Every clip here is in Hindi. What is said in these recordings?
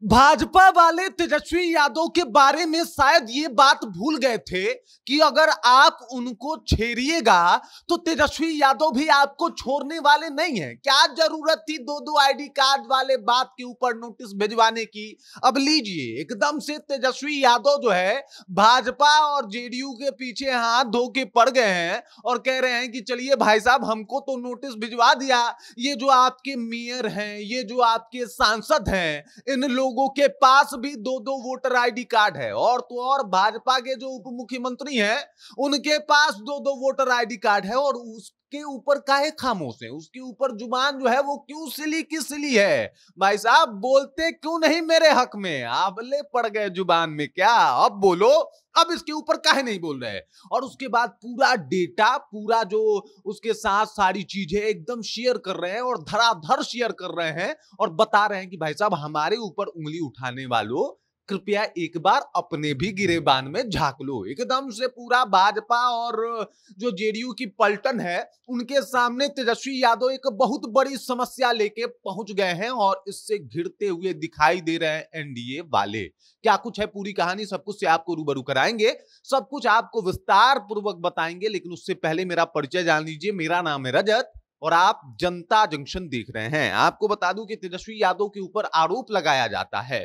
भाजपा वाले तेजस्वी यादव के बारे में शायद ये बात भूल गए थे कि अगर आप उनको छेड़िएगा तो तेजस्वी यादव भी आपको छोड़ने वाले नहीं है। क्या जरूरत थी दो दो आईडी कार्ड वाले बात के ऊपर नोटिस भिजवाने की। अब लीजिए, एकदम से तेजस्वी यादव जो है भाजपा और जेडीयू के पीछे हाथ धो के पड़ गए हैं और कह रहे हैं कि चलिए भाई साहब, हमको तो नोटिस भिजवा दिया। ये जो आपके मेयर हैं, ये जो आपके सांसद हैं, इन लोगों के पास भी दो दो वोटर आईडी कार्ड है। और तो और भाजपा के जो उप मुख्यमंत्री हैं, उनके पास दो दो वोटर आईडी कार्ड है। और उसके ऊपर काहे खामोश है? उसके ऊपर जुबान जो है वो क्यों सिली की सिली है? भाई साहब, बोलते क्यों नहीं मेरे हक में? आबले पड़ गए जुबान में क्या? अब बोलो, अब इसके ऊपर काहे नहीं बोल रहे? और उसके बाद पूरा डेटा, पूरा जो उसके साथ सारी चीजें एकदम शेयर कर रहे हैं और धड़ाधड़ शेयर कर रहे हैं और बता रहे हैं कि भाई साहब, हमारे ऊपर उंगली उठाने वालों, कृपया एक बार अपने भी गिरेबान में झांक लो। एकदम से पूरा भाजपा और जो जेडीयू की पलटन है, उनके सामने तेजस्वी यादव एक बहुत बड़ी समस्या लेके पहुंच गए हैं और इससे घिरते हुए दिखाई दे रहे हैं एनडीए वाले। क्या कुछ है पूरी कहानी, सब कुछ से आपको रूबरू कराएंगे, सब कुछ आपको विस्तार पूर्वक बताएंगे। लेकिन उससे पहले मेरा परिचय जान लीजिए। मेरा नाम है रजत और आप जनता जंक्शन देख रहे हैं। आपको बता दूं कि तेजस्वी यादव के ऊपर आरोप लगाया जाता है,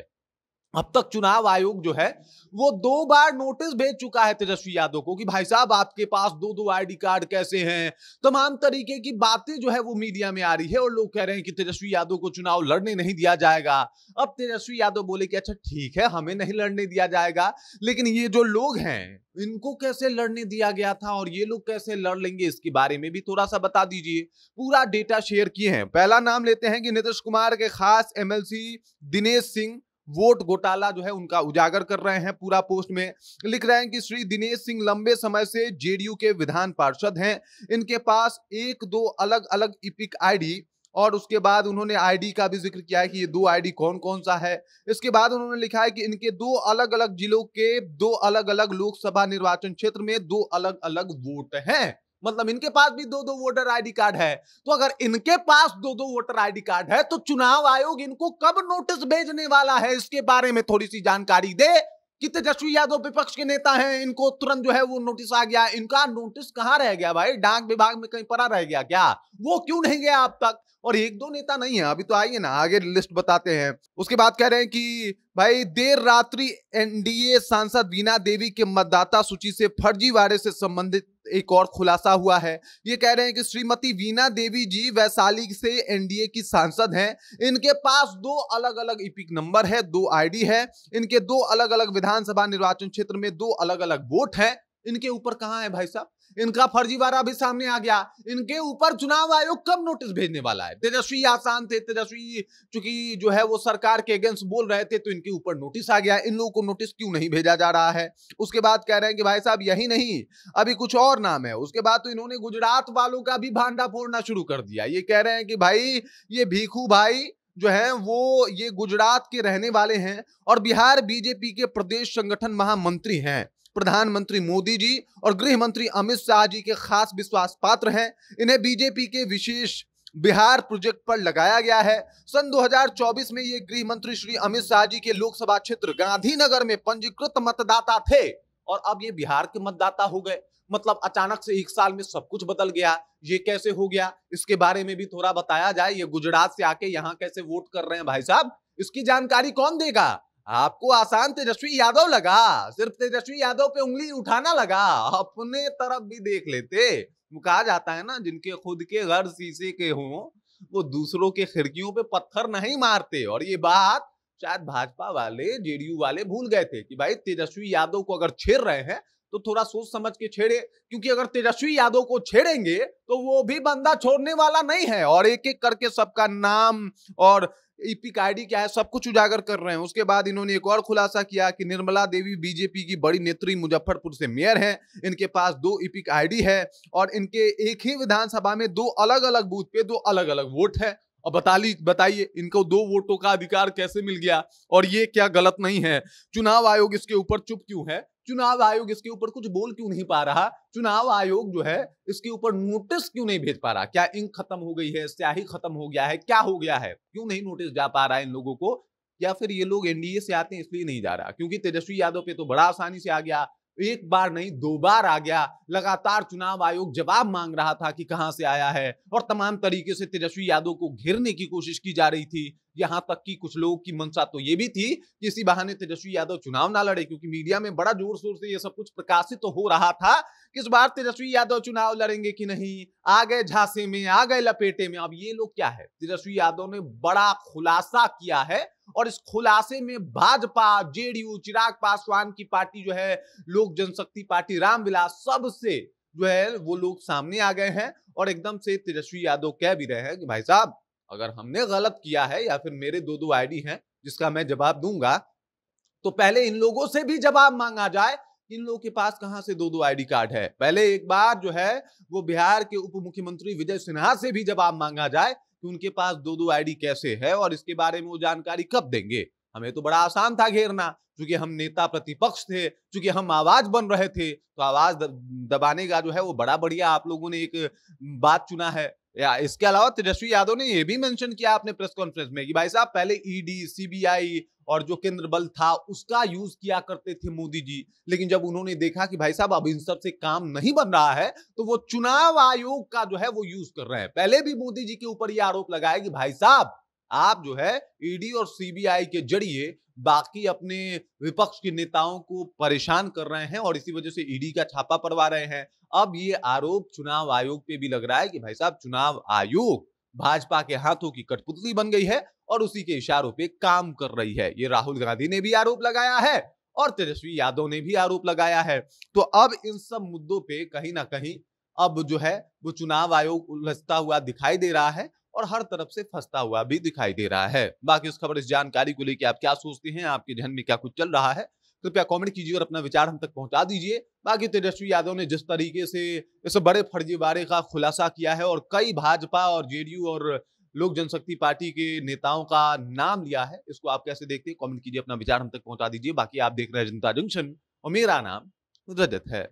अब तक चुनाव आयोग जो है वो 2 बार नोटिस भेज चुका है तेजस्वी यादव को कि भाई साहब, आपके पास दो दो आईडी कार्ड कैसे हैं। तमाम तरीके की बातें जो है वो मीडिया में आ रही है और लोग कह रहे हैं कि तेजस्वी यादव को चुनाव लड़ने नहीं दिया जाएगा। अब तेजस्वी यादव बोले कि अच्छा ठीक है, हमें नहीं लड़ने दिया जाएगा, लेकिन ये जो लोग हैं इनको कैसे लड़ने दिया गया था और ये लोग कैसे लड़ लेंगे, इसके बारे में भी थोड़ा सा बता दीजिए। पूरा डेटा शेयर किए हैं। पहला नाम लेते हैं कि नीतीश कुमार के खास एमएलसी दिनेश सिंह वोट घोटाला जो है उनका उजागर कर रहे हैं। पूरा पोस्ट में लिख रहे हैं कि श्री दिनेश सिंह लंबे समय से जेडीयू के विधान पार्षद हैं। इनके पास एक दो अलग अलग इपिक आईडी, और उसके बाद उन्होंने आईडी का भी जिक्र किया है कि ये दो आईडी कौन कौन सा है। इसके बाद उन्होंने लिखा है कि इनके दो अलग अलग जिलों के दो अलग अलग लोकसभा निर्वाचन क्षेत्र में दो अलग अलग वोट हैं। मतलब इनके पास भी दो दो वोटर आईडी कार्ड है। तो अगर इनके पास दो दो वोटर आईडी कार्ड है तो चुनाव आयोग इनको कब नोटिस भेजने वाला है, इसके बारे में थोड़ी सी जानकारी दे कि तेजस्वी यादव विपक्ष के नेता हैं, इनको तुरंत जो है वो नोटिस आ गया। इनका नोटिस कहां रह गया भाई? डाक विभाग में कहीं पड़ा रह गया क्या? वो क्यों नहीं गया अब तक? और एक दो नेता नहीं है अभी, तो आइए ना आगे लिस्ट बताते हैं। उसके बाद कह रहे हैं कि भाई देर रात्रि एनडीए सांसद वीणा देवी के मतदाता सूची से फर्जीवाड़े से संबंधित एक और खुलासा हुआ है। ये कह रहे हैं कि श्रीमती वीणा देवी जी वैशाली से एनडीए की सांसद हैं। इनके पास दो अलग अलग इपिक नंबर है, दो आईडी है। इनके दो अलग अलग विधानसभा निर्वाचन क्षेत्र में दो अलग अलग वोट है। इनके ऊपर कहां है भाई साहब? इनका फर्जीवाड़ा भी सामने आ गया। इनके ऊपर चुनाव आयोग कब नोटिस भेजने वाला है? तेजस्वी आसान थे, तेजस्वी चूंकि जो है वो सरकार के अगेंस्ट बोल रहे थे तो इनके ऊपर नोटिस आ गया। इन लोगों को नोटिस क्यों नहीं भेजा जा रहा है? उसके बाद कह रहे हैं कि भाई साहब यही नहीं, अभी कुछ और नाम है। उसके बाद तो इन्होंने गुजरात वालों का भी भांडा फोड़ना शुरू कर दिया। ये कह रहे हैं कि भाई ये भीखू भाई जो है वो ये गुजरात के रहने वाले हैं और बिहार बीजेपी के प्रदेश संगठन महामंत्री हैं। प्रधानमंत्री मोदी जी और गृह मंत्री अमित शाह जी के खास विश्वास पात्र हैं। इन्हें बीजेपी के विशेष बिहार प्रोजेक्ट पर लगाया गया है। सन 2024 में ये गृह मंत्री श्री अमित शाह जी के लोकसभा क्षेत्र गांधीनगर में पंजीकृत मतदाता थे और अब ये बिहार के मतदाता हो गए। मतलब अचानक से एक साल में सब कुछ बदल गया। ये कैसे हो गया, इसके बारे में भी थोड़ा बताया जाए। ये गुजरात से आके यहाँ कैसे वोट कर रहे हैं भाई साहब, इसकी जानकारी कौन देगा? आपको आसान तेजस्वी यादव लगा, सिर्फ तेजस्वी यादव पे उंगली उठाना लगा, अपने तरफ भी देख लेते। वो कहा जाता है ना, जिनके खुद के घर शीशे के हों वो दूसरों के खिड़कियों पे पत्थर नहीं मारते। और ये बात शायद भाजपा वाले, जेडीयू वाले भूल गए थे कि भाई तेजस्वी यादव को अगर छेड़ रहे हैं तो थोड़ा सोच समझ के छेड़े, क्योंकि अगर तेजस्वी यादव को छेड़ेंगे तो वो भी बंदा छोड़ने वाला नहीं है। और एक एक करके सबका नाम और इपिक आईडी क्या है सब कुछ उजागर कर रहे हैं। उसके बाद इन्होंने एक और खुलासा किया कि निर्मला देवी बीजेपी की बड़ी नेत्री मुजफ्फरपुर से मेयर हैं। इनके पास दो इपिक आईडी है और इनके एक ही विधानसभा में दो अलग अलग बूथ पे दो अलग अलग वोट है। अब बताइए इनको दो वोटों का अधिकार कैसे मिल गया? और ये क्या गलत नहीं है? चुनाव आयोग इसके ऊपर चुप क्यों है? चुनाव आयोग इसके ऊपर कुछ बोल क्यों नहीं पा रहा? चुनाव आयोग जो है इसके ऊपर नोटिस क्यों नहीं भेज पा रहा? क्या इंक खत्म हो गई है, स्याही खत्म हो गया है, क्या हो गया है? क्यों नहीं नोटिस जा पा रहा है इन लोगों को? या फिर ये लोग एनडीए से आते हैं इसलिए नहीं जा रहा? क्योंकि तेजस्वी यादव पे तो बड़ा आसानी से आ गया, एक बार नहीं 2 बार आ गया, लगातार चुनाव आयोग जवाब मांग रहा था कि कहां से आया है, और तमाम तरीके से तेजस्वी यादव को घेरने की कोशिश की जा रही थी। यहां तक कि कुछ लोगों की मंशा तो ये भी थी कि इसी बहाने तेजस्वी यादव चुनाव ना लड़े, क्योंकि मीडिया में बड़ा जोर शोर से ये सब कुछ प्रकाशित तो हो रहा था कि इस बार तेजस्वी यादव चुनाव लड़ेंगे कि नहीं। आ गए झांसे में, आ गए लपेटे में। अब ये लोग क्या है, तेजस्वी यादव ने बड़ा खुलासा किया है, और इस खुलासे में भाजपा, जेडीयू, चिराग पासवान की पार्टी जो है, लोक जनशक्ति पार्टी, रामविलास, सबसे जो है वो लोग सामने आ गए हैं, और एकदम से तेजस्वी यादव कह भी रहे हैं कि भाई साहब, अगर हमने गलत किया है या फिर मेरे 2-2 आईडी हैं जिसका मैं जवाब दूंगा, तो पहले इन लोगों से भी जवाब मांगा जाए। इन लोगों के पास कहां से 2-2 आईडी कार्ड है? पहले एक बार जो है वो बिहार के उप मुख्यमंत्री विजय सिन्हा से भी जवाब मांगा जाए कि उनके पास 2-2 आईडी कैसे है, और इसके बारे में वो जानकारी कब देंगे। हमें तो बड़ा आसान था घेरना, क्योंकि हम नेता प्रतिपक्ष थे, क्योंकि हम आवाज बन रहे थे, तो आवाज दबाने का जो है वो बड़ा बढ़िया आप लोगों ने एक बात चुना है। या इसके अलावा तेजस्वी यादव ने यह भी मेंशन किया अपने प्रेस कॉन्फ्रेंस में कि भाई साहब, पहले ईडी, सीबीआई और जो केंद्र बल था उसका यूज किया करते थे मोदी जी, लेकिन जब उन्होंने देखा कि भाई साहब अब इन सब से काम नहीं बन रहा है, तो वो चुनाव आयोग का जो है वो यूज कर रहे हैं। पहले भी मोदी जी के ऊपर ये आरोप लगाया कि भाई साहब, आप जो है ईडी और सीबीआई के जरिए बाकी अपने विपक्ष के नेताओं को परेशान कर रहे हैं, और इसी वजह से ईडी का छापा पड़वा रहे हैं। अब ये आरोप चुनाव आयोग पे भी लग रहा है कि भाई साहब, चुनाव आयोग भाजपा के हाथों की कठपुतली बन गई है और उसी के इशारों पे काम कर रही है। ये राहुल गांधी ने भी आरोप लगाया है और तेजस्वी यादव ने भी आरोप लगाया है। तो अब इन सब मुद्दों पे कहीं ना कहीं अब जो है वो चुनाव आयोग उलझता हुआ दिखाई दे रहा है, और हर तरफ से फंसता हुआ भी दिखाई दे रहा है। बाकी इस खबर, इस जानकारी को लेकर आप क्या सोचते हैं, आपके ध्यान में क्या कुछ चल रहा है, कृपया कमेंट कीजिए और अपना विचार हम तक पहुंचा दीजिए। बाकी तेजस्वी यादव ने जिस तरीके से इस बड़े फर्जीवाड़े का खुलासा किया है, और कई भाजपा और जेडीयू और लोक जनशक्ति पार्टी के नेताओं का नाम लिया है, इसको आप कैसे देखते हैं? कमेंट कीजिए, अपना विचार हम तक पहुंचा दीजिए। बाकी आप देख रहे हैं जनता जंक्शन, और मेरा नाम रजत है।